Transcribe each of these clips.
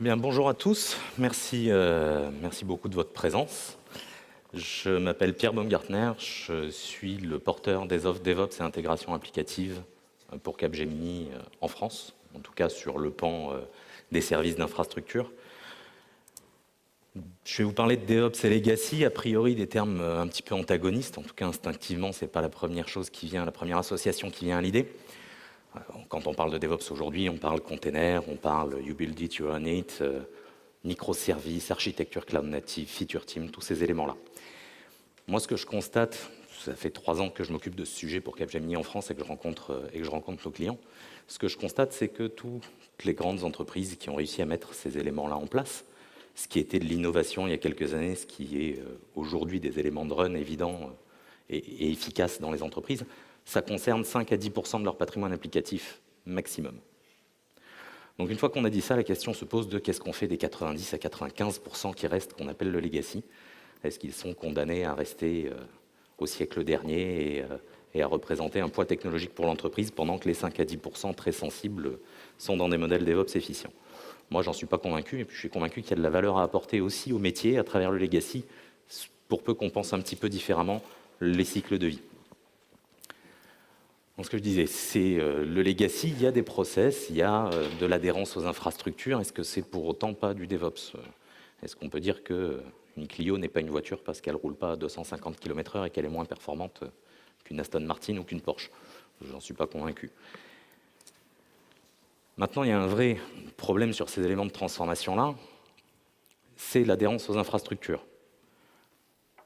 Bien, bonjour à tous. Merci beaucoup de votre présence. Je m'appelle Pierre Baumgartner. Je suis le porteur des offres DevOps et intégration applicative pour Capgemini en France, en tout cas sur le pan des services d'infrastructure. Je vais vous parler de DevOps et Legacy, a priori des termes un petit peu antagonistes. En tout cas, instinctivement, ce n'est pas la première chose qui vient, la première association qui vient à l'idée. Quand on parle de DevOps aujourd'hui, on parle container, on parle you build it, you run it, microservices, architecture cloud native, feature team, tous ces éléments-là. Moi, ce que je constate, ça fait 3 ans que je m'occupe de ce sujet pour Capgemini en France et que je rencontre nos clients. Ce que je constate, c'est que toutes les grandes entreprises qui ont réussi à mettre ces éléments-là en place, ce qui était de l'innovation il y a quelques années, ce qui est aujourd'hui des éléments de run évidents et efficaces dans les entreprises, ça concerne 5 à 10% de leur patrimoine applicatif maximum. Donc une fois qu'on a dit ça, la question se pose de qu'est-ce qu'on fait des 90 à 95% qui restent, qu'on appelle le legacy. Est-ce qu'ils sont condamnés à rester au siècle dernier et à représenter un poids technologique pour l'entreprise pendant que les 5 à 10% très sensibles sont dans des modèles DevOps efficients? Moi, j'en suis pas convaincu, et puis je suis convaincu qu'il y a de la valeur à apporter aussi au métier à travers le legacy, pour peu qu'on pense un petit peu différemment les cycles de vie. Donc, ce que je disais, c'est le legacy, il y a des process, il y a de l'adhérence aux infrastructures. Est-ce que c'est pour autant pas du DevOps? Est-ce qu'on peut dire qu'une Clio n'est pas une voiture parce qu'elle ne roule pas à 250 km/h et qu'elle est moins performante qu'une Aston Martin ou qu'une Porsche? J'en suis pas convaincu. Maintenant, il y a un vrai problème sur ces éléments de transformation-là, c'est l'adhérence aux infrastructures.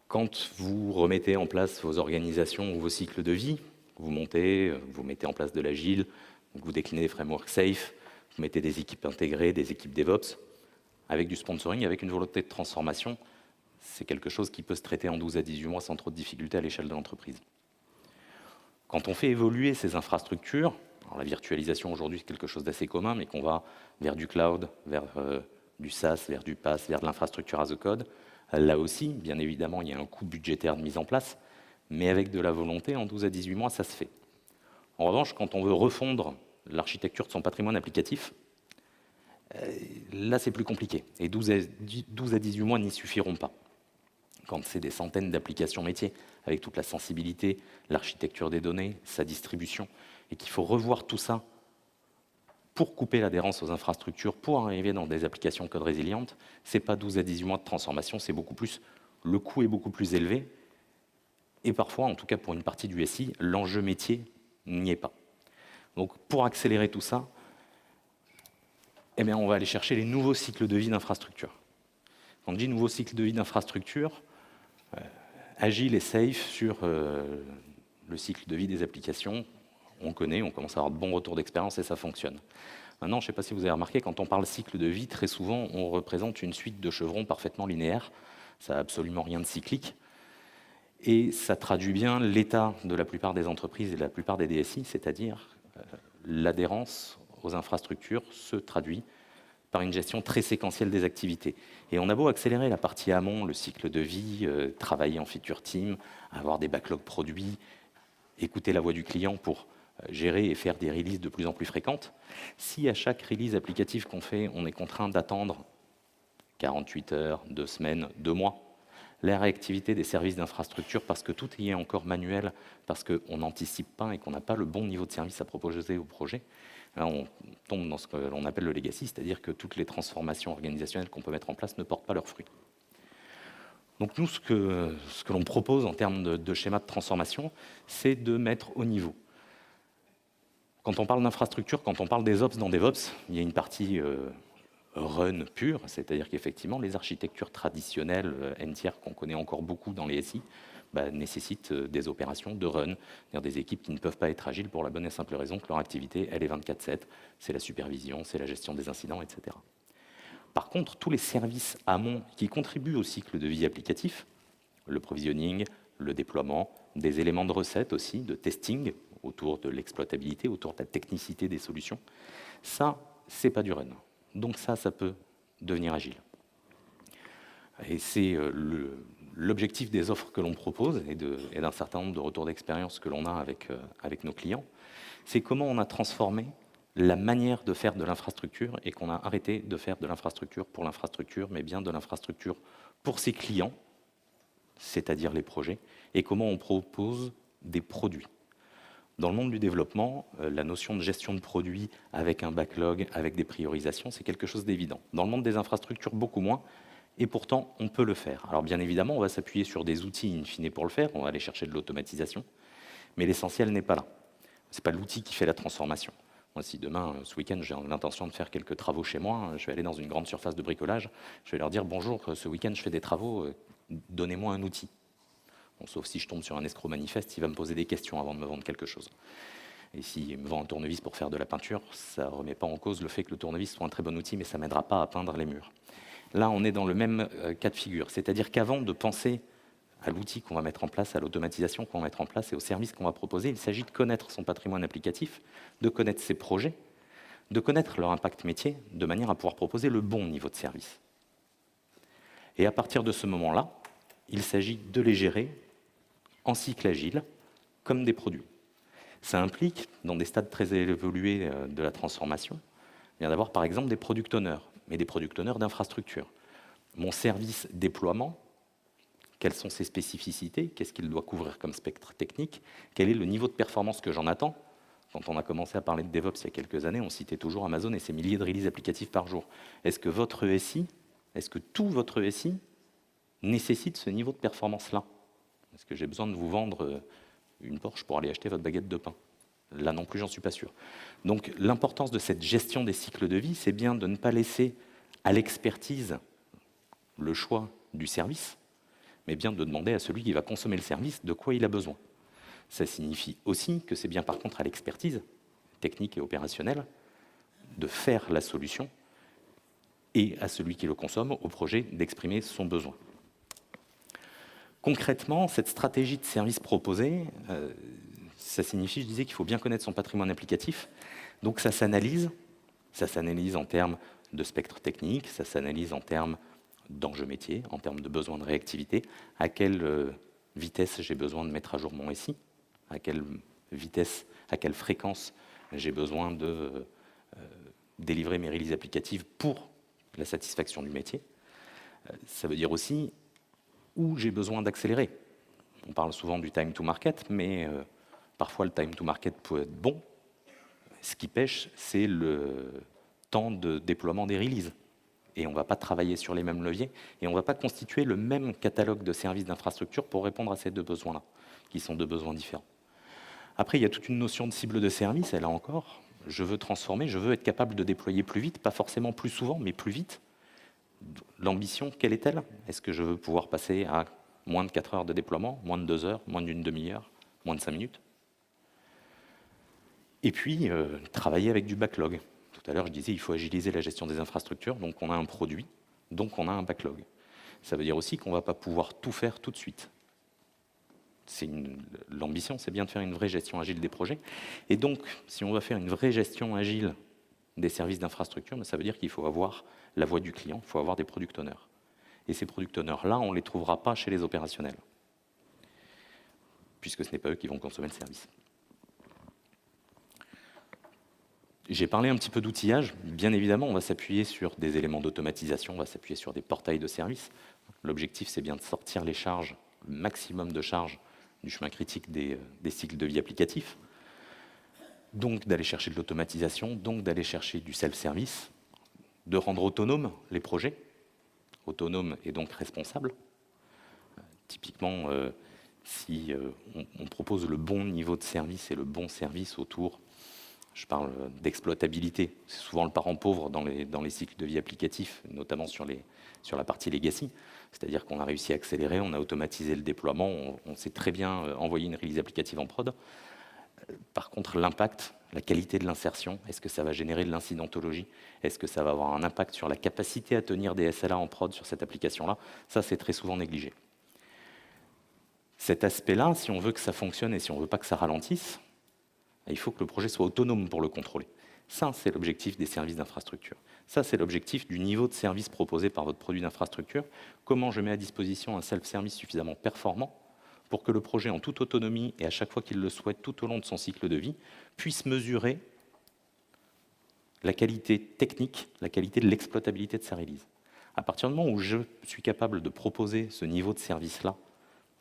Quand vous remettez en place vos organisations ou vos cycles de vie, vous mettez en place de l'agile, vous déclinez des frameworks safe, vous mettez des équipes intégrées, des équipes DevOps, avec du sponsoring, avec une volonté de transformation, c'est quelque chose qui peut se traiter en 12 à 18 mois sans trop de difficultés à l'échelle de l'entreprise. Quand on fait évoluer ces infrastructures, alors la virtualisation aujourd'hui c'est quelque chose d'assez commun, mais qu'on va vers du cloud, vers du SaaS, vers du PaaS, vers de l'infrastructure as a code, là aussi, bien évidemment, il y a un coût budgétaire de mise en place, mais avec de la volonté, en 12 à 18 mois, ça se fait. En revanche, quand on veut refondre l'architecture de son patrimoine applicatif, là, c'est plus compliqué. Et 12 à 18 mois n'y suffiront pas. Quand c'est des centaines d'applications métiers, avec toute la sensibilité, l'architecture des données, sa distribution, et qu'il faut revoir tout ça pour couper l'adhérence aux infrastructures, pour arriver dans des applications code résilientes, ce n'est pas 12 à 18 mois de transformation, c'est beaucoup plus. Le coût est beaucoup plus élevé, et parfois, en tout cas pour une partie du SI, l'enjeu métier n'y est pas. Donc pour accélérer tout ça, eh bien, on va aller chercher les nouveaux cycles de vie d'infrastructure. Quand je dis nouveaux cycles de vie d'infrastructure, agile et safe sur le cycle de vie des applications, on connaît, on commence à avoir de bons retours d'expérience et ça fonctionne. Maintenant, je ne sais pas si vous avez remarqué, quand on parle cycle de vie, très souvent, on représente une suite de chevrons parfaitement linéaires. Ça n'a absolument rien de cyclique. Et ça traduit bien l'état de la plupart des entreprises et de la plupart des DSI, c'est-à-dire l'adhérence aux infrastructures se traduit par une gestion très séquentielle des activités. Et on a beau accélérer la partie amont, le cycle de vie, travailler en feature team, avoir des backlogs produits, écouter la voix du client pour gérer et faire des releases de plus en plus fréquentes, si à chaque release applicative qu'on fait, on est contraint d'attendre 48 heures, 2 semaines, 2 mois, la réactivité des services d'infrastructure, parce que tout y est encore manuel, parce qu'on n'anticipe pas et qu'on n'a pas le bon niveau de service à proposer au projet, là, on tombe dans ce que l'on appelle le legacy, c'est-à-dire que toutes les transformations organisationnelles qu'on peut mettre en place ne portent pas leurs fruits. Donc nous, ce que l'on propose en termes de schéma de transformation, c'est de mettre au niveau. Quand on parle d'infrastructure, quand on parle des ops dans DevOps, il y a une partie run pure, c'est-à-dire qu'effectivement, les architectures traditionnelles entières qu'on connaît encore beaucoup dans les SI nécessitent des opérations de run, c'est-à-dire des équipes qui ne peuvent pas être agiles pour la bonne et simple raison que leur activité, elle est 24/7, c'est la supervision, c'est la gestion des incidents, etc. Par contre, tous les services amont qui contribuent au cycle de vie applicatif, le provisioning, le déploiement, des éléments de recette aussi, de testing autour de l'exploitabilité, autour de la technicité des solutions, ça, c'est pas du run. Donc ça peut devenir agile. Et c'est l'objectif des offres que l'on propose et d'un certain nombre de retours d'expérience que l'on a avec nos clients, c'est comment on a transformé la manière de faire de l'infrastructure et qu'on a arrêté de faire de l'infrastructure pour l'infrastructure, mais bien de l'infrastructure pour ses clients, c'est-à-dire les projets, et comment on propose des produits. Dans le monde du développement, la notion de gestion de produits avec un backlog, avec des priorisations, c'est quelque chose d'évident. Dans le monde des infrastructures, beaucoup moins, et pourtant, on peut le faire. Alors bien évidemment, on va s'appuyer sur des outils in fine pour le faire, on va aller chercher de l'automatisation, mais l'essentiel n'est pas là. Ce n'est pas l'outil qui fait la transformation. Moi, si demain, ce week-end, j'ai l'intention de faire quelques travaux chez moi, je vais aller dans une grande surface de bricolage, je vais leur dire « Bonjour, ce week-end, je fais des travaux, donnez-moi un outil ». Bon, sauf si je tombe sur un escroc manifeste, il va me poser des questions avant de me vendre quelque chose. Et s'il me vend un tournevis pour faire de la peinture, ça ne remet pas en cause le fait que le tournevis soit un très bon outil, mais ça ne m'aidera pas à peindre les murs. Là, on est dans le même cas de figure. C'est-à-dire qu'avant de penser à l'outil qu'on va mettre en place, à l'automatisation qu'on va mettre en place et au service qu'on va proposer, il s'agit de connaître son patrimoine applicatif, de connaître ses projets, de connaître leur impact métier, de manière à pouvoir proposer le bon niveau de service. Et à partir de ce moment-là, il s'agit de les gérer en cycle agile, comme des produits. Ça implique, dans des stades très évolués de la transformation, d'avoir par exemple des product owners, mais des product owners d'infrastructure. Mon service déploiement, quelles sont ses spécificités, qu'est-ce qu'il doit couvrir comme spectre technique, quel est le niveau de performance que j'en attends. Quand on a commencé à parler de DevOps il y a quelques années, on citait toujours Amazon et ses milliers de releases applicatives par jour. Est-ce que votre ESI, est-ce que tout votre ESI nécessite ce niveau de performance-là? Est-ce que j'ai besoin de vous vendre une Porsche pour aller acheter votre baguette de pain? Là non plus, j'en suis pas sûr. Donc l'importance de cette gestion des cycles de vie, c'est bien de ne pas laisser à l'expertise le choix du service, mais bien de demander à celui qui va consommer le service de quoi il a besoin. Ça signifie aussi que c'est bien par contre à l'expertise technique et opérationnelle de faire la solution et à celui qui le consomme, au projet, d'exprimer son besoin. Concrètement, cette stratégie de service proposée, ça signifie, je disais, qu'il faut bien connaître son patrimoine applicatif. Donc ça s'analyse en termes de spectre technique, ça s'analyse en termes d'enjeux métiers, en termes de besoins de réactivité, à quelle vitesse j'ai besoin de mettre à jour mon SI, à quelle vitesse, à quelle fréquence j'ai besoin de délivrer mes releases applicatives pour la satisfaction du métier. Ça veut dire aussi où j'ai besoin d'accélérer. On parle souvent du time to market, mais parfois le time to market peut être bon. Ce qui pêche, c'est le temps de déploiement des releases. Et on ne va pas travailler sur les mêmes leviers, et on ne va pas constituer le même catalogue de services d'infrastructure pour répondre à ces deux besoins-là, qui sont deux besoins différents. Après, il y a toute une notion de cible de service, et là encore, je veux transformer, je veux être capable de déployer plus vite, pas forcément plus souvent, mais plus vite. L'ambition, quelle est-elle? Est-ce que je veux pouvoir passer à moins de 4 heures de déploiement, moins de 2 heures, moins d'une demi-heure, moins de 5 minutes? Et puis, travailler avec du backlog. Tout à l'heure, je disais il faut agiliser la gestion des infrastructures, donc on a un produit, donc on a un backlog. Ça veut dire aussi qu'on ne va pas pouvoir tout faire tout de suite. L'ambition, c'est bien de faire une vraie gestion agile des projets. Et donc, si on va faire une vraie gestion agile des services d'infrastructure, ça veut dire qu'il faut avoir la voix du client, il faut avoir des product owners. Et ces product owners-là, on ne les trouvera pas chez les opérationnels, puisque ce n'est pas eux qui vont consommer le service. J'ai parlé un petit peu d'outillage. Bien évidemment, on va s'appuyer sur des éléments d'automatisation, on va s'appuyer sur des portails de services. L'objectif, c'est bien de sortir les charges, le maximum de charges du chemin critique des cycles de vie applicatifs. Donc d'aller chercher de l'automatisation, donc d'aller chercher du self-service, de rendre autonomes les projets, autonomes et donc responsables. Typiquement, si on propose le bon niveau de service et le bon service autour, je parle d'exploitabilité, c'est souvent le parent pauvre dans les cycles de vie applicatifs, notamment sur la partie legacy, c'est-à-dire qu'on a réussi à accélérer, on a automatisé le déploiement, on sait très bien envoyer une release applicative en prod. Par contre, l'impact, la qualité de l'insertion, est-ce que ça va générer de l'incidentologie? Est-ce que ça va avoir un impact sur la capacité à tenir des SLA en prod sur cette application-là? Ça, c'est très souvent négligé. Cet aspect-là, si on veut que ça fonctionne et si on ne veut pas que ça ralentisse, il faut que le projet soit autonome pour le contrôler. Ça, c'est l'objectif des services d'infrastructure. Ça, c'est l'objectif du niveau de service proposé par votre produit d'infrastructure. Comment je mets à disposition un self-service suffisamment performant pour que le projet, en toute autonomie et à chaque fois qu'il le souhaite tout au long de son cycle de vie, puisse mesurer la qualité technique, la qualité de l'exploitabilité de sa release. À partir du moment où je suis capable de proposer ce niveau de service-là,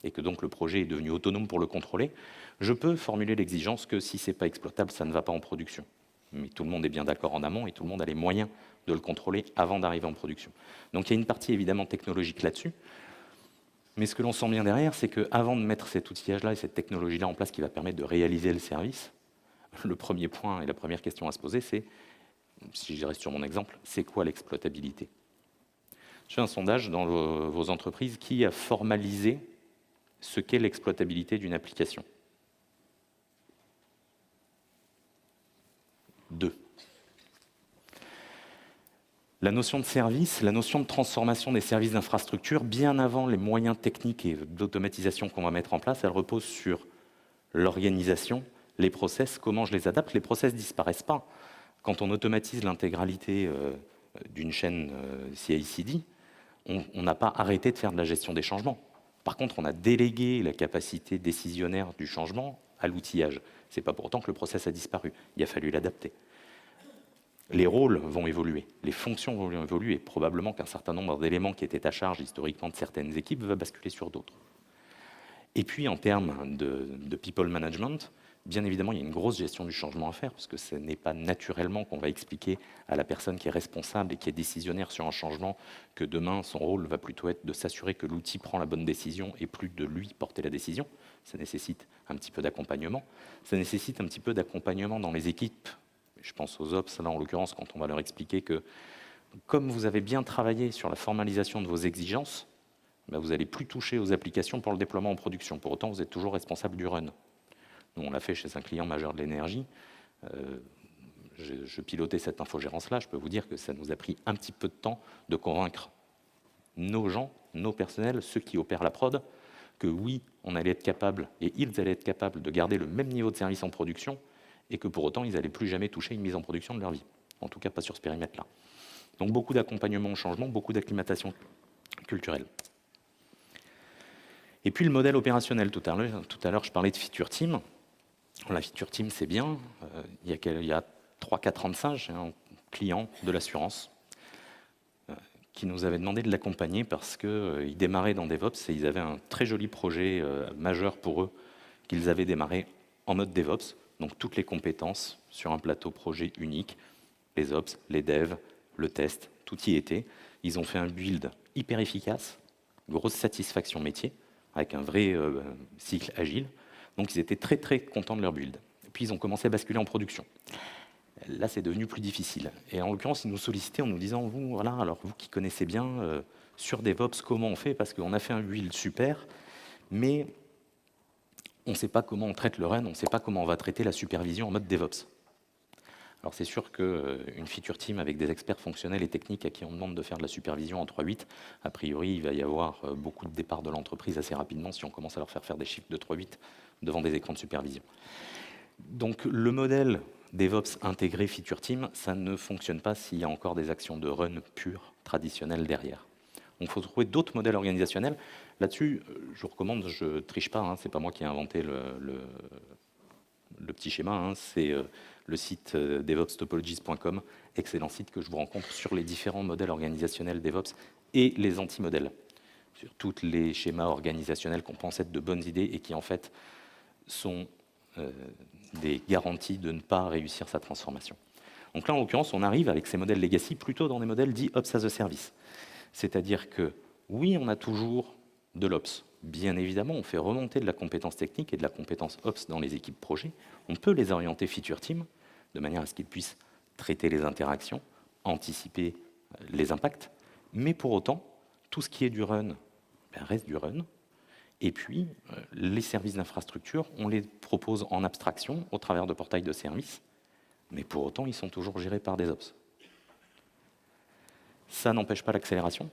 et que donc le projet est devenu autonome pour le contrôler, je peux formuler l'exigence que si ce n'est pas exploitable, ça ne va pas en production. Mais tout le monde est bien d'accord en amont et tout le monde a les moyens de le contrôler avant d'arriver en production. Donc il y a une partie évidemment technologique là-dessus, mais ce que l'on sent bien derrière, c'est qu'avant de mettre cet outillage-là et cette technologie-là en place qui va permettre de réaliser le service, le premier point et la première question à se poser, c'est, si je reste sur mon exemple, c'est quoi l'exploitabilité? Je fais un sondage dans vos entreprises qui a formalisé ce qu'est l'exploitabilité d'une application. 2. La notion de service, la notion de transformation des services d'infrastructure, bien avant les moyens techniques et d'automatisation qu'on va mettre en place, elle repose sur l'organisation, les process, comment je les adapte. Les process ne disparaissent pas. Quand on automatise l'intégralité d'une chaîne CI/CD, on n'a pas arrêté de faire de la gestion des changements. Par contre, on a délégué la capacité décisionnaire du changement à l'outillage. Ce n'est pas pour autant que le process a disparu. Il a fallu l'adapter. Les rôles vont évoluer, les fonctions vont évoluer, et probablement qu'un certain nombre d'éléments qui étaient à charge historiquement de certaines équipes va basculer sur d'autres. Et puis, en termes de people management, bien évidemment, il y a une grosse gestion du changement à faire, parce que ce n'est pas naturellement qu'on va expliquer à la personne qui est responsable et qui est décisionnaire sur un changement que demain, son rôle va plutôt être de s'assurer que l'outil prend la bonne décision et plus de lui porter la décision. Ça nécessite un petit peu d'accompagnement. Ça nécessite un petit peu d'accompagnement dans les équipes. Je pense aux ops, là en l'occurrence, quand on va leur expliquer que, comme vous avez bien travaillé sur la formalisation de vos exigences, ben vous n'allez plus toucher aux applications pour le déploiement en production. Pour autant, vous êtes toujours responsable du run. Nous, on l'a fait chez un client majeur de l'énergie. Je pilotais cette infogérance-là. Je peux vous dire que ça nous a pris un petit peu de temps de convaincre nos gens, nos personnels, ceux qui opèrent la prod, que oui, on allait être capable, et ils allaient être capables de garder le même niveau de service en production, et que pour autant, ils n'allaient plus jamais toucher une mise en production de leur vie. En tout cas, pas sur ce périmètre-là. Donc beaucoup d'accompagnement au changement, beaucoup d'acclimatation culturelle. Et puis le modèle opérationnel. Tout à l'heure, je parlais de feature team. La feature team, c'est bien. Il y a 3-4 ans de ça, j'ai un client de l'assurance qui nous avait demandé de l'accompagner parce qu'ils démarraient dans DevOps et ils avaient un très joli projet majeur pour eux qu'ils avaient démarré en mode DevOps. Donc toutes les compétences sur un plateau projet unique, les ops, les devs, le test, tout y était. Ils ont fait un build hyper efficace, grosse satisfaction métier, avec un vrai cycle agile. Donc ils étaient très très contents de leur build. Et puis ils ont commencé à basculer en production. Là, c'est devenu plus difficile. Et en l'occurrence, ils nous sollicitaient en nous disant, vous, voilà, alors vous qui connaissez bien, sur DevOps, comment on fait? Parce qu'on a fait un build super, mais on ne sait pas comment on traite le run, on ne sait pas comment on va traiter la supervision en mode DevOps. Alors c'est sûr qu'une feature team avec des experts fonctionnels et techniques à qui on demande de faire de la supervision en 3.8, a priori, il va y avoir beaucoup de départs de l'entreprise assez rapidement si on commence à leur faire des chiffres de 3.8 devant des écrans de supervision. Donc le modèle DevOps intégré feature team, ça ne fonctionne pas s'il y a encore des actions de run pures, traditionnelles derrière. Donc il faut trouver d'autres modèles organisationnels. Là-dessus, je vous recommande, je ne triche pas, ce n'est pas moi qui ai inventé le petit schéma, c'est le site devopstopologies.com, excellent site que je vous rencontre sur les différents modèles organisationnels DevOps et les anti-modèles, sur tous les schémas organisationnels qu'on pense être de bonnes idées et qui en fait sont des garanties de ne pas réussir sa transformation. Donc là, en l'occurrence, on arrive avec ces modèles legacy plutôt dans des modèles dits Ops as a Service. C'est-à-dire que, oui, on a toujours de l'Ops. Bien évidemment, on fait remonter de la compétence technique et de la compétence Ops dans les équipes projet. On peut les orienter feature team, de manière à ce qu'ils puissent traiter les interactions, anticiper les impacts, mais pour autant, tout ce qui est du run reste du run. Et puis, les services d'infrastructure, on les propose en abstraction au travers de portails de services, mais pour autant, ils sont toujours gérés par des Ops. Ça n'empêche pas l'accélération,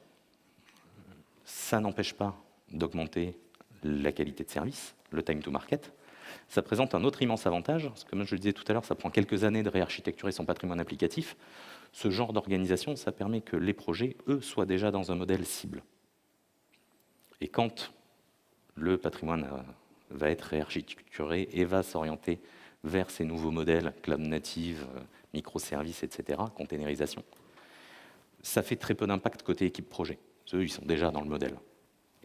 ça n'empêche pas d'augmenter la qualité de service, le time to market. Ça présente un autre immense avantage, parce que comme je le disais tout à l'heure, ça prend quelques années de réarchitecturer son patrimoine applicatif. Ce genre d'organisation, ça permet que les projets, eux, soient déjà dans un modèle cible. Et quand le patrimoine va être réarchitecturé et va s'orienter vers ces nouveaux modèles cloud native, microservices, etc., containerisation. Ça fait très peu d'impact côté équipe projet. Eux, ils sont déjà dans le modèle.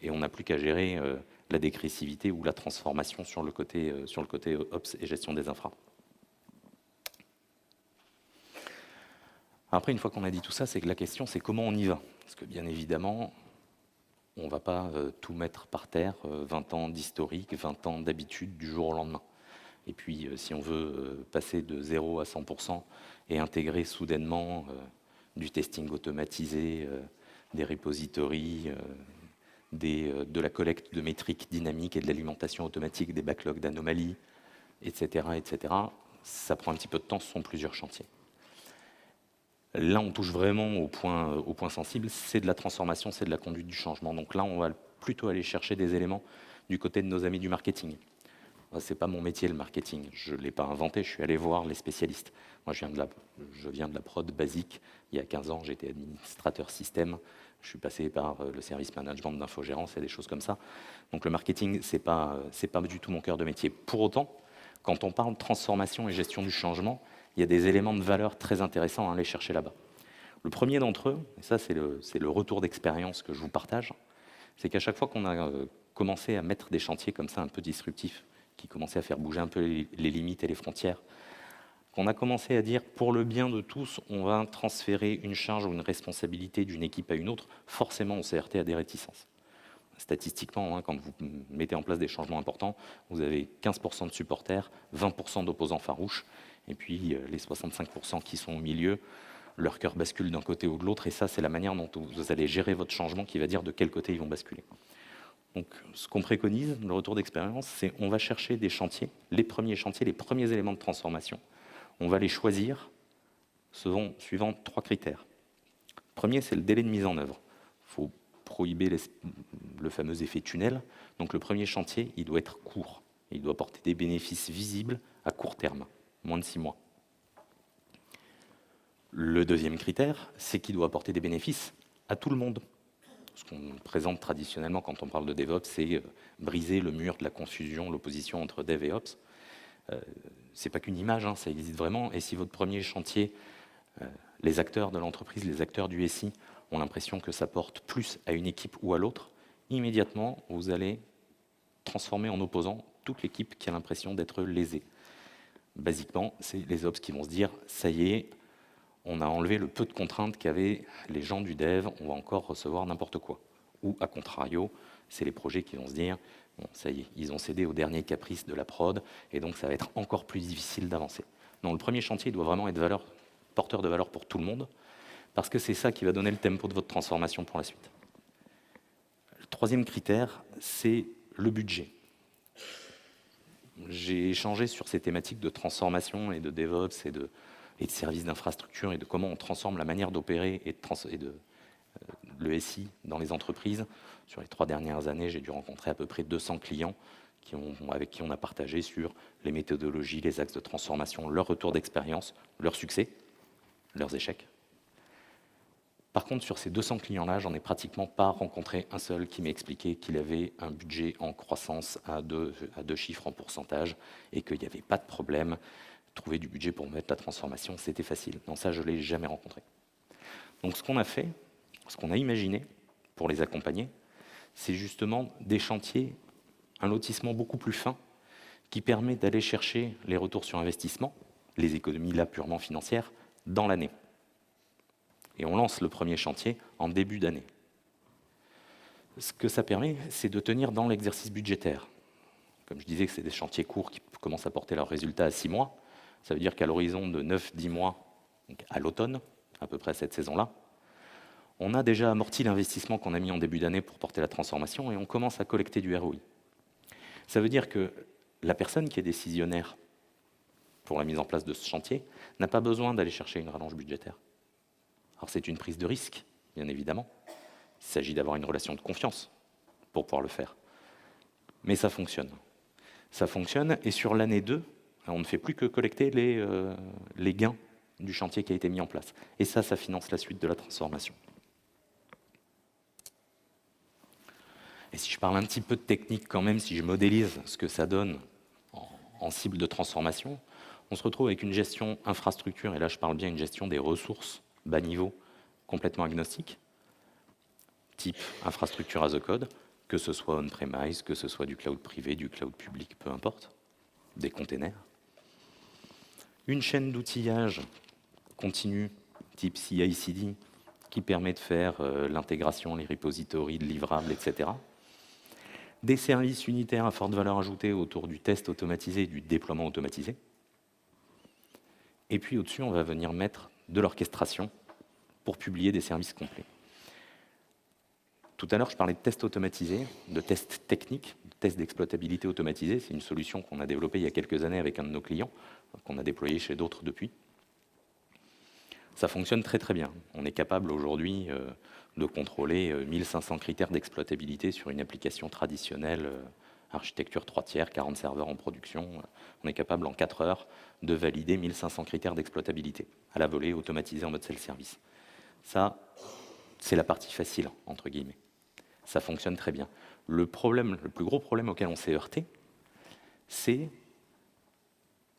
Et on n'a plus qu'à gérer la dégressivité ou la transformation sur le côté Ops et gestion des infras. Après, une fois qu'on a dit tout ça, c'est que la question, c'est comment on y va. Parce que bien évidemment, on ne va pas tout mettre par terre, 20 ans d'historique, 20 ans d'habitude du jour au lendemain. Et puis, si on veut passer de 0 à 100% et intégrer soudainement du testing automatisé, des repositories, de la collecte de métriques dynamiques et de l'alimentation automatique des backlogs d'anomalies, etc., ça prend un petit peu de temps, ce sont plusieurs chantiers. Là, on touche vraiment au point sensible, c'est de la transformation, c'est de la conduite du changement. Donc là, on va plutôt aller chercher des éléments du côté de nos amis du marketing. Ce n'est pas mon métier, le marketing. Je ne l'ai pas inventé, je suis allé voir les spécialistes. Moi, je viens de la prod basique. Il y a 15 ans, j'étais administrateur système. Je suis passé par le service management d'infogérance et des choses comme ça. Donc le marketing, ce n'est pas du tout mon cœur de métier. Pour autant, quand on parle de transformation et gestion du changement, il y a des éléments de valeur très intéressants à aller chercher là-bas. Le premier d'entre eux, et ça c'est le retour d'expérience que je vous partage, c'est qu'à chaque fois qu'on a commencé à mettre des chantiers comme ça un peu disruptifs, qui commençaient à faire bouger un peu les limites et les frontières, qu'on a commencé à dire pour le bien de tous, on va transférer une charge ou une responsabilité d'une équipe à une autre, forcément on s'est heurté à des réticences. Statistiquement, quand vous mettez en place des changements importants, vous avez 15% de supporters, 20% d'opposants farouches, et puis les 65% qui sont au milieu, leur cœur bascule d'un côté ou de l'autre, et ça c'est la manière dont vous allez gérer votre changement qui va dire de quel côté ils vont basculer. Donc ce qu'on préconise, le retour d'expérience, c'est on va chercher des chantiers, les premiers éléments de transformation, on va les choisir suivant 3 critères. Premier, c'est le délai de mise en œuvre. Il faut prohiber le fameux effet tunnel. Donc le premier chantier, il doit être court. Il doit apporter des bénéfices visibles à court terme, moins de 6 mois. Le deuxième critère, c'est qu'il doit apporter des bénéfices à tout le monde. Ce qu'on présente traditionnellement quand on parle de DevOps, c'est briser le mur de la confusion, l'opposition entre Dev et Ops. C'est pas qu'une image, ça existe vraiment. Et si votre premier chantier, les acteurs de l'entreprise, les acteurs du SI, ont l'impression que ça porte plus à une équipe ou à l'autre, immédiatement, vous allez transformer en opposant toute l'équipe qui a l'impression d'être lésée. Basiquement, c'est les Ops qui vont se dire, ça y est, on a enlevé le peu de contraintes qu'avaient les gens du dev, on va encore recevoir n'importe quoi. Ou, à contrario, c'est les projets qui vont se dire, bon, ça y est, ils ont cédé au dernier caprice de la prod, et donc ça va être encore plus difficile d'avancer. Non, le premier chantier doit vraiment être porteur de valeur pour tout le monde, parce que c'est ça qui va donner le tempo de votre transformation pour la suite. Le troisième critère, c'est le budget. J'ai échangé sur ces thématiques de transformation et de DevOps et de services d'infrastructure et de comment on transforme la manière d'opérer et de le SI dans les entreprises. Sur les 3 dernières années, j'ai dû rencontrer à peu près 200 clients avec qui on a partagé sur les méthodologies, les axes de transformation, leur retour d'expérience, leurs succès, leurs échecs. Par contre, sur ces 200 clients-là, j'en ai pratiquement pas rencontré un seul qui m'ait expliqué qu'il avait un budget en croissance à deux chiffres en pourcentage et qu'il n'y avait pas de problème. Trouver du budget pour mettre la transformation, c'était facile. Non, ça, je ne l'ai jamais rencontré. Donc, ce qu'on a fait, ce qu'on a imaginé pour les accompagner, c'est justement des chantiers, un lotissement beaucoup plus fin qui permet d'aller chercher les retours sur investissement, les économies là purement financières, dans l'année. Et on lance le premier chantier en début d'année. Ce que ça permet, c'est de tenir dans l'exercice budgétaire. Comme je disais que c'est des chantiers courts qui commencent à porter leurs résultats à 6 mois, ça veut dire qu'à l'horizon de 9-10 mois, donc à l'automne, à peu près à cette saison-là, on a déjà amorti l'investissement qu'on a mis en début d'année pour porter la transformation et on commence à collecter du ROI. Ça veut dire que la personne qui est décisionnaire pour la mise en place de ce chantier n'a pas besoin d'aller chercher une rallonge budgétaire. Alors c'est une prise de risque, bien évidemment. Il s'agit d'avoir une relation de confiance pour pouvoir le faire. Mais ça fonctionne. Ça fonctionne et sur l'année 2, on ne fait plus que collecter les gains du chantier qui a été mis en place. Et ça finance la suite de la transformation. Et si je parle un petit peu de technique quand même, si je modélise ce que ça donne en cible de transformation, On se retrouve avec une gestion infrastructure, et là je parle bien une gestion des ressources bas niveau, complètement agnostique, type infrastructure as a code, que ce soit on-premise, que ce soit du cloud privé, du cloud public, peu importe, des containers. Une chaîne d'outillage continue, type CI/CD, qui permet de faire l'intégration, les repositories de livrables, etc. Des services unitaires à forte valeur ajoutée autour du test automatisé et du déploiement automatisé. Et puis au-dessus, on va venir mettre de l'orchestration pour publier des services complets. Tout à l'heure, je parlais de tests automatisés, de tests techniques, de tests d'exploitabilité automatisés. C'est une solution qu'on a développée il y a quelques années avec un de nos clients, qu'on a déployé chez d'autres depuis. Ça fonctionne très très bien. On est capable aujourd'hui de contrôler 1500 critères d'exploitabilité sur une application traditionnelle, architecture 3 tiers, 40 serveurs en production. On est capable en 4 heures de valider 1500 critères d'exploitabilité à la volée, automatisé en mode self-service. Ça, c'est la partie facile, entre guillemets. Ça fonctionne très bien. Le plus gros problème auquel on s'est heurté, c'est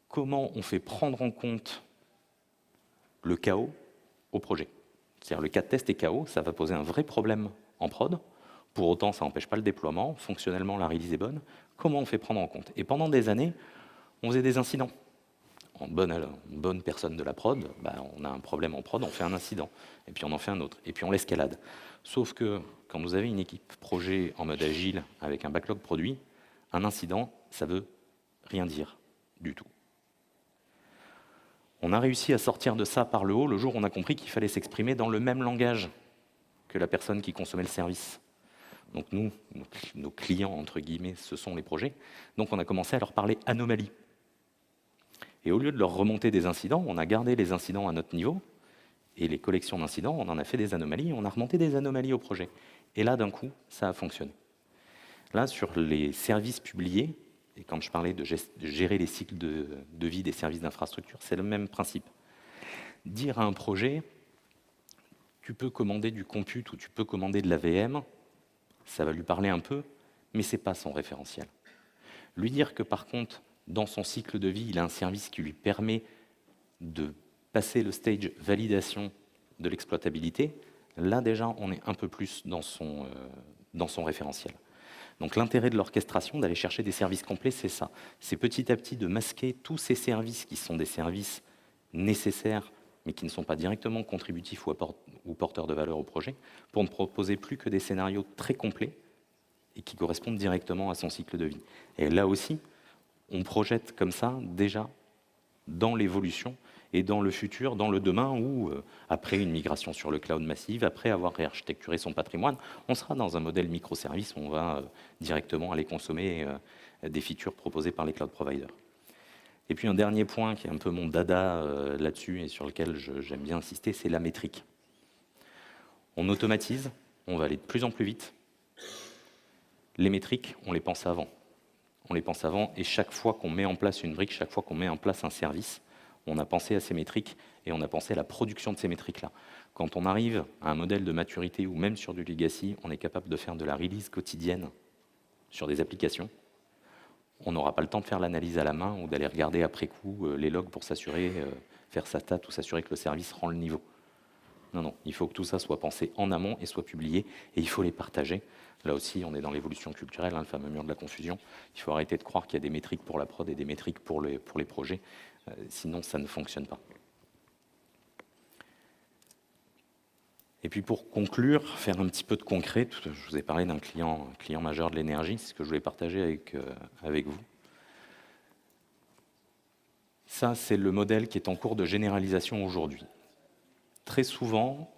comment on fait prendre en compte le chaos au projet. C'est-à-dire le cas de test est chaos, ça va poser un vrai problème en prod. Pour autant, ça n'empêche pas le déploiement. Fonctionnellement, la release est bonne. Comment on fait prendre en compte? Et pendant des années, on faisait des incidents. En bonne personne de la prod, on a un problème en prod, on fait un incident. Et puis on en fait un autre. Et puis on l'escalade. Sauf que quand vous avez une équipe projet en mode agile avec un backlog produit, un incident, ça veut rien dire du tout. On a réussi à sortir de ça par le haut le jour où on a compris qu'il fallait s'exprimer dans le même langage que la personne qui consommait le service. Donc nous, nos clients, entre guillemets, ce sont les projets. Donc on a commencé à leur parler anomalie. Et au lieu de leur remonter des incidents, on a gardé les incidents à notre niveau, et les collections d'incidents, on en a fait des anomalies, on a remonté des anomalies au projet. Et là, d'un coup, ça a fonctionné. Là, sur les services publiés, et quand je parlais de gérer les cycles de vie des services d'infrastructure, c'est le même principe. Dire à un projet, tu peux commander du compute ou tu peux commander de la VM, ça va lui parler un peu, mais ce n'est pas son référentiel. Lui dire que par contre, dans son cycle de vie, il a un service qui lui permet de passer le stage validation de l'exploitabilité, là déjà, on est un peu plus dans son référentiel. Donc l'intérêt de l'orchestration, d'aller chercher des services complets, c'est ça. C'est petit à petit de masquer tous ces services qui sont des services nécessaires, mais qui ne sont pas directement contributifs ou porteurs de valeur au projet, pour ne proposer plus que des scénarios très complets et qui correspondent directement à son cycle de vie. Et là aussi, on projette comme ça déjà dans l'évolution et dans le futur, dans le demain où, après une migration sur le cloud massive, après avoir réarchitecturé son patrimoine, on sera dans un modèle microservice où on va directement aller consommer des features proposées par les cloud providers. Et puis un dernier point qui est un peu mon dada là-dessus et sur lequel j'aime bien insister, c'est la métrique. On automatise, on va aller de plus en plus vite. Les métriques, on les pense avant. On les pense avant et chaque fois qu'on met en place une brique, chaque fois qu'on met en place un service, on a pensé à ces métriques et on a pensé à la production de ces métriques-là. Quand on arrive à un modèle de maturité ou même sur du legacy, on est capable de faire de la release quotidienne sur des applications. On n'aura pas le temps de faire l'analyse à la main ou d'aller regarder après coup les logs pour s'assurer, faire sa stat ou s'assurer que le service rend le niveau. Non, non, il faut que tout ça soit pensé en amont et soit publié et il faut les partager. Là aussi, on est dans l'évolution culturelle, le fameux mur de la confusion. Il faut arrêter de croire qu'il y a des métriques pour la prod et des métriques pour les projets. Sinon, ça ne fonctionne pas. Et puis pour conclure, faire un petit peu de concret, je vous ai parlé d'un client majeur de l'énergie, c'est ce que je voulais partager avec vous. Ça, c'est le modèle qui est en cours de généralisation aujourd'hui. Très souvent,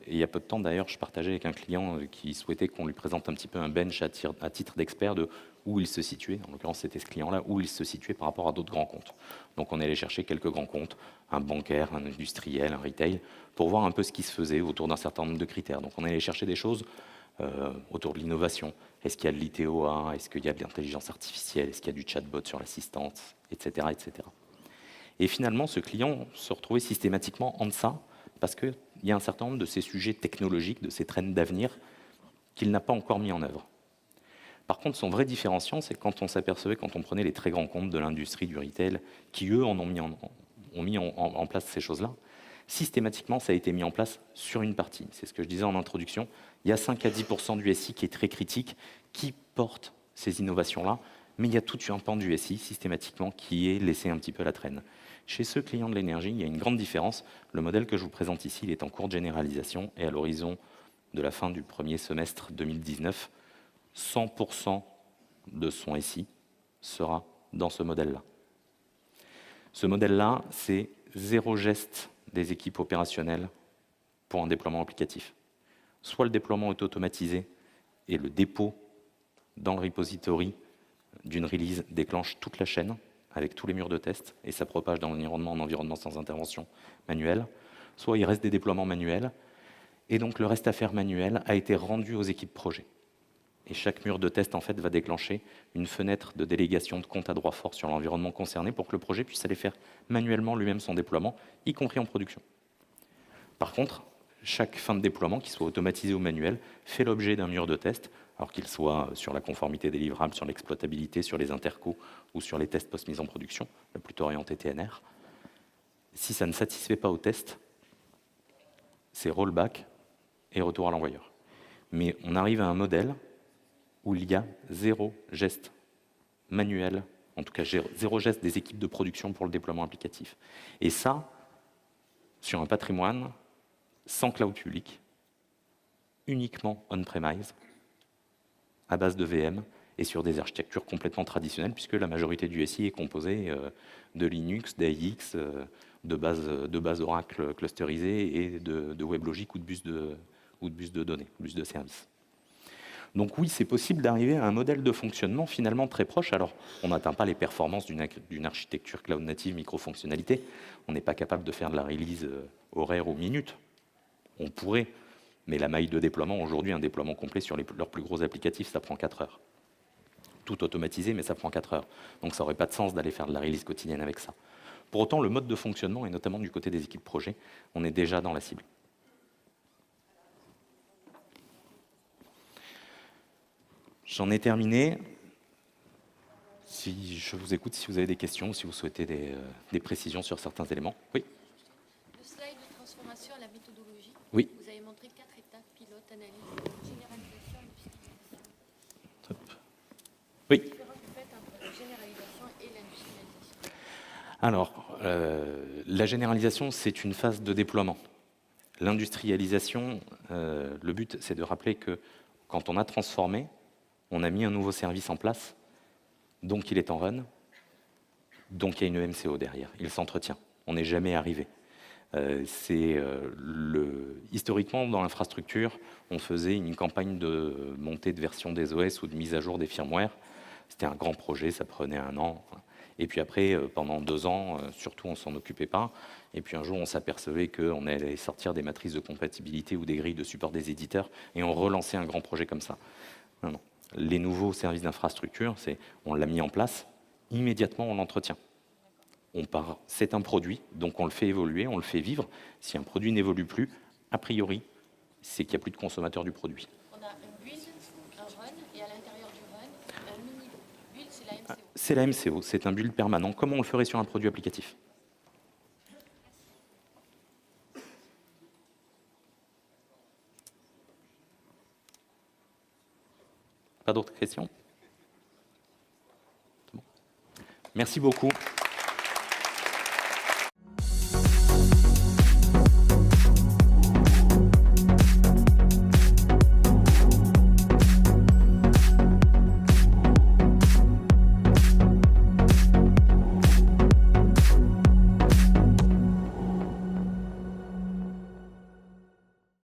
et il y a peu de temps d'ailleurs, je partageais avec un client qui souhaitait qu'on lui présente un petit peu un bench à titre d'expert de où il se situait, en l'occurrence c'était ce client-là, où il se situait par rapport à d'autres grands comptes. Donc on est allé chercher quelques grands comptes, un bancaire, un industriel, un retail, pour voir un peu ce qui se faisait autour d'un certain nombre de critères. Donc on est allé chercher des choses autour de l'innovation. Est-ce qu'il y a de l'ITOA? Est-ce qu'il y a de l'intelligence artificielle? Est-ce qu'il y a du chatbot sur l'assistance? Etc., etc. Et finalement, ce client se retrouvait systématiquement en deçà parce qu'il y a un certain nombre de ces sujets technologiques, de ces trends d'avenir, qu'il n'a pas encore mis en œuvre. Par contre, son vrai différenciant, c'est quand on s'apercevait, quand on prenait les très grands comptes de l'industrie du retail, qui eux ont mis en place ces choses-là, systématiquement, ça a été mis en place sur une partie. C'est ce que je disais en introduction. Il y a 5 à 10% du SI qui est très critique, qui porte ces innovations-là, mais il y a tout un pan du SI, systématiquement, qui est laissé un petit peu à la traîne. Chez ce client de l'énergie, il y a une grande différence. Le modèle que je vous présente ici, il est en cours de généralisation, et à l'horizon de la fin du premier semestre 2019, 100% de son SI sera dans ce modèle-là. Ce modèle-là, c'est 0 geste des équipes opérationnelles pour un déploiement applicatif. Soit le déploiement est automatisé et le dépôt dans le repository d'une release déclenche toute la chaîne avec tous les murs de test et ça propage dans l'environnement en environnement sans intervention manuelle. Soit il reste des déploiements manuels et donc le reste à faire manuel a été rendu aux équipes projet. Et chaque mur de test en fait va déclencher une fenêtre de délégation de compte à droit fort sur l'environnement concerné pour que le projet puisse aller faire manuellement lui-même son déploiement, y compris en production. Par contre, chaque fin de déploiement, qu'il soit automatisé ou manuel, fait l'objet d'un mur de test, alors qu'il soit sur la conformité des livrables, sur l'exploitabilité, sur les intercos ou sur les tests post-mise en production, plutôt orienté TNR. Si ça ne satisfait pas au test, c'est rollback et retour à l'envoyeur. Mais on arrive à un modèle où il y a 0 geste manuel, en tout cas 0 geste des équipes de production pour le déploiement applicatif. Et ça, sur un patrimoine sans cloud public, uniquement on-premise, à base de VM, et sur des architectures complètement traditionnelles, puisque la majorité du SI est composée de Linux, d'AIX, de bases Oracle clusterisées et de WebLogic ou de bus de données, bus de services. Donc oui, c'est possible d'arriver à un modèle de fonctionnement finalement très proche. Alors, on n'atteint pas les performances d'une architecture cloud native micro-fonctionnalité. On n'est pas capable de faire de la release horaire ou minute. On pourrait, mais la maille de déploiement, aujourd'hui, un déploiement complet sur leurs plus gros applicatifs, ça prend 4 heures. Tout automatisé, mais ça prend 4 heures. Donc ça n'aurait pas de sens d'aller faire de la release quotidienne avec ça. Pour autant, le mode de fonctionnement, et notamment du côté des équipes projet, on est déjà dans la cible. J'en ai terminé. Si je vous écoute, si vous avez des questions, si vous souhaitez des précisions sur certains éléments. Oui. Le slide de transformation à la méthodologie. Oui. Vous avez montré 4 étapes, pilote, analyse, généralisation et industrialisation. Top. Oui. Quelle différence vous faites entre la généralisation et l'industrialisation? Alors, la généralisation, c'est une phase de déploiement. L'industrialisation, le but, c'est de rappeler que quand on a transformé, on a mis un nouveau service en place, donc il est en run, donc il y a une MCO derrière, il s'entretient. On n'est jamais arrivé. Historiquement, dans l'infrastructure, on faisait une campagne de montée de version des OS ou de mise à jour des firmware. C'était un grand projet, ça prenait 1 an. Et puis après, pendant 2 ans, surtout, on ne s'en occupait pas. Et puis un jour, on s'apercevait qu'on allait sortir des matrices de compatibilité ou des grilles de support des éditeurs, et on relançait un grand projet comme ça. Non, non. Les nouveaux services d'infrastructure, on l'a mis en place, immédiatement on l'entretient. C'est un produit, donc on le fait évoluer, on le fait vivre. Si un produit n'évolue plus, a priori, c'est qu'il n'y a plus de consommateur du produit. On a un build, un run, et à l'intérieur du run, un mini build, c'est la MCO. C'est la MCO, c'est un build permanent, comme on le ferait sur un produit applicatif. Pas d'autres questions? Merci beaucoup.